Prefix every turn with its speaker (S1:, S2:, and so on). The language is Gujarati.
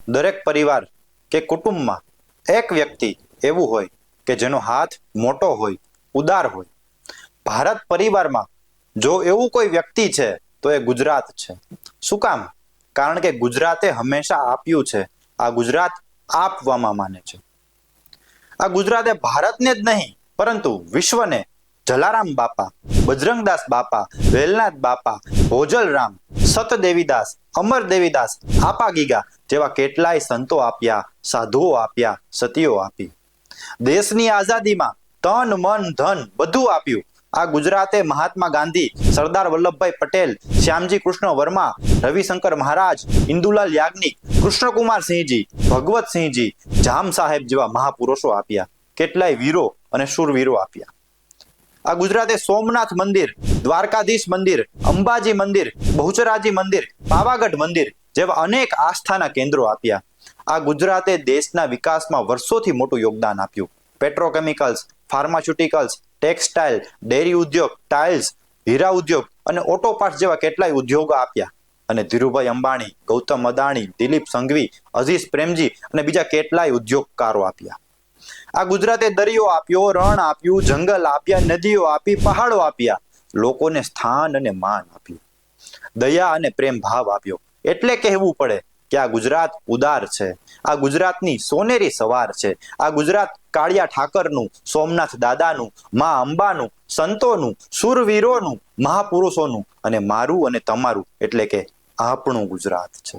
S1: દરેક પરિવાર કે કુટુંબમાં એક વ્યક્તિ એવું હોય કે જેનો હાથ મોટો હોય, ઉદાર હોય. ભારત પરિવારમાં જો એવું કોઈ વ્યક્તિ છે તો એ ગુજરાત છે. શું કામ? કારણ કે ગુજરાતે હંમેશા આપ્યું છે. આ ગુજરાત આપવામાં માને છે. આ ગુજરાતે ભારતને જ નહીં પરંતુ વિશ્વને જલારામ બાપા, બજરંગદાસ બાપા, વેલનાથ બાપા, ભોજલરામ, સતદેવીદાસ, અમર દેવીદાસ, આપા ગીગા જેવા કેટલાય સંતો આપ્યા, સાધુઓ આપ્યા, સતીઓ આપી. દેશની આઝાદીમાં તન, મન, ધન બધું આપ્યું. આ ગુજરાતે મહાત્મા ગાંધી, સરદાર વલ્લભભાઈ પટેલ, શ્યામજી કૃષ્ણ વર્મા, રવિશંકર મહારાજ, ઇન્દુલાલ યાજ્ઞિક, કૃષ્ણકુમાર સિંહજી, ભગવતસિંહજી, જામ સાહેબ જેવા મહાપુરુષો આપ્યા. કેટલાય વીરો અને શૂરવીરો આપ્યા. આ ગુજરાતે સોમનાથ મંદિર, દ્વારકાધીશ મંદિર, અંબાજી મંદિર, બહુચરાજી મંદિર, પાવાગઢ મંદિર જેવા અનેક આસ્થાના કેન્દ્રો આપ્યા. આ ગુજરાતે દેશના વિકાસમાં વર્ષોથી મોટું યોગદાન આપ્યું. પેટ્રોકેમિકલ્સ, ફાર્માસ્યુટિકલ્સ, ટેક્સટાઇલ, ડેરી ઉદ્યોગ, ટાઇલ્સ, હીરા ઉદ્યોગ અને ઓટો પાર્ટ્સ જેવા કેટલાય ઉદ્યોગો આપ્યા. અને ધીરુભાઈ અંબાણી, ગૌતમ અદાણી, દિલીપ સંઘવી, અઝીઝ પ્રેમજી અને બીજા કેટલાય ઉદ્યોગકારો આપ્યા. આ ગુજરાતે દરિયો આપ્યો, રણ આપ્યું, જંગલ આપ્યા, નદીઓ આપી, પહાડો આપ્યા, લોકોને સ્થાન અને માન આપ્યું, દયા અને પ્રેમ ભાવ આપ્યો. એટલે કહેવું પડે કે આ ગુજરાત ઉદાર છે. આ ગુજરાતની સોનેરી સવાર છે. આ ગુજરાત કાળિયા ઠાકરનું, સોમનાથ દાદાનું, મા અંબાનું, સંતોનું, શૂરવીરોનું, મહાપુરુષોનું અને મારું અને તમારું એટલે કે આપણું ગુજરાત છે.